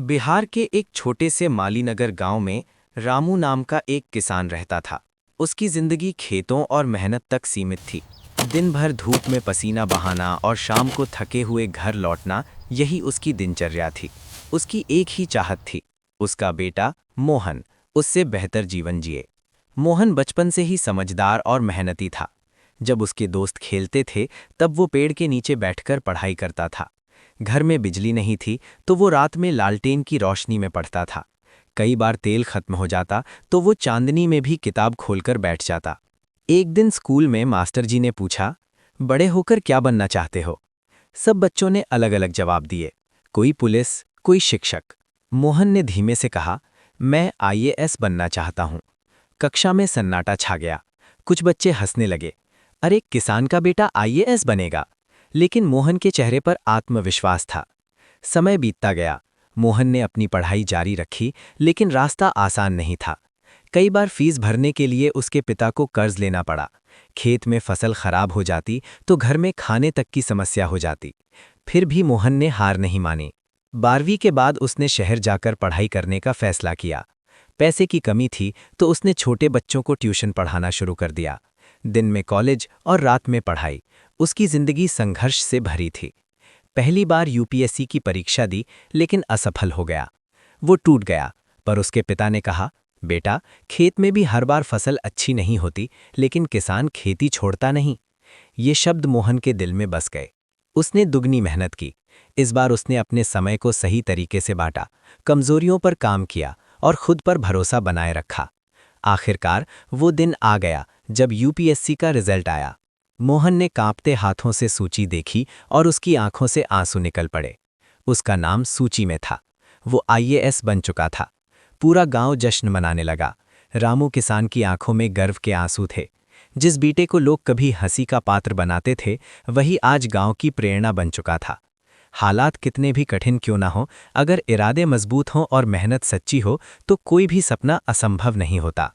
बिहार के एक छोटे से मालीनगर गांव में रामू नाम का एक किसान रहता था। उसकी जिंदगी खेतों और मेहनत तक सीमित थी। दिन भर धूप में पसीना बहाना और शाम को थके हुए घर लौटना, यही उसकी दिनचर्या थी। उसकी एक ही चाहत थी, उसका बेटा मोहन उससे बेहतर जीवन जिए। मोहन बचपन से ही समझदार और मेहनती था। जब उसके दोस्त खेलते थे, तब वो पेड़ के नीचे बैठकर पढ़ाई करता था। घर में बिजली नहीं थी, तो वो रात में लालटेन की रोशनी में पढ़ता था। कई बार तेल खत्म हो जाता तो वो चांदनी में भी किताब खोलकर बैठ जाता। एक दिन स्कूल में मास्टर जी ने पूछा, बड़े होकर क्या बनना चाहते हो? सब बच्चों ने अलग अलग जवाब दिए। कोई पुलिस, कोई शिक्षक। मोहन ने धीमे से कहा, मैं आईएएस बनना चाहता हूँ। कक्षा में सन्नाटा छा गया। कुछ बच्चे हंसने लगे। अरे, किसान का बेटा आईएएस बनेगा? लेकिन मोहन के चेहरे पर आत्मविश्वास था। समय बीतता गया। मोहन ने अपनी पढ़ाई जारी रखी, लेकिन रास्ता आसान नहीं था। कई बार फीस भरने के लिए उसके पिता को कर्ज लेना पड़ा। खेत में फसल खराब हो जाती तो घर में खाने तक की समस्या हो जाती। फिर भी मोहन ने हार नहीं मानी। 12वीं के बाद उसने शहर जाकर पढ़ाई करने का फैसला किया। पैसे की कमी थी तो उसने छोटे बच्चों को ट्यूशन पढ़ाना शुरू कर दिया। दिन में कॉलेज और रात में पढ़ाई। उसकी जिंदगी संघर्ष से भरी थी। पहली बार यूपीएससी की परीक्षा दी, लेकिन असफल हो गया। वो टूट गया, पर उसके पिता ने कहा, बेटा, खेत में भी हर बार फसल अच्छी नहीं होती, लेकिन किसान खेती छोड़ता नहीं। ये शब्द मोहन के दिल में बस गए। उसने दुगनी मेहनत की। इस बार उसने अपने समय को सही तरीके से बांटा, कमजोरियों पर काम किया और खुद पर भरोसा बनाए रखा। आखिरकार वो दिन आ गया जब यूपीएससी का रिजल्ट आया। मोहन ने कांपते हाथों से सूची देखी और उसकी आंखों से आंसू निकल पड़े। उसका नाम सूची में था। वो आईएएस बन चुका था। पूरा गांव जश्न मनाने लगा। रामू किसान की आंखों में गर्व के आंसू थे। जिस बेटे को लोग कभी हंसी का पात्र बनाते थे, वही आज गांव की प्रेरणा बन चुका था। हालात कितने भी कठिन क्यों ना हो, अगर इरादे मजबूत हों और मेहनत सच्ची हो, तो कोई भी सपना असंभव नहीं होता।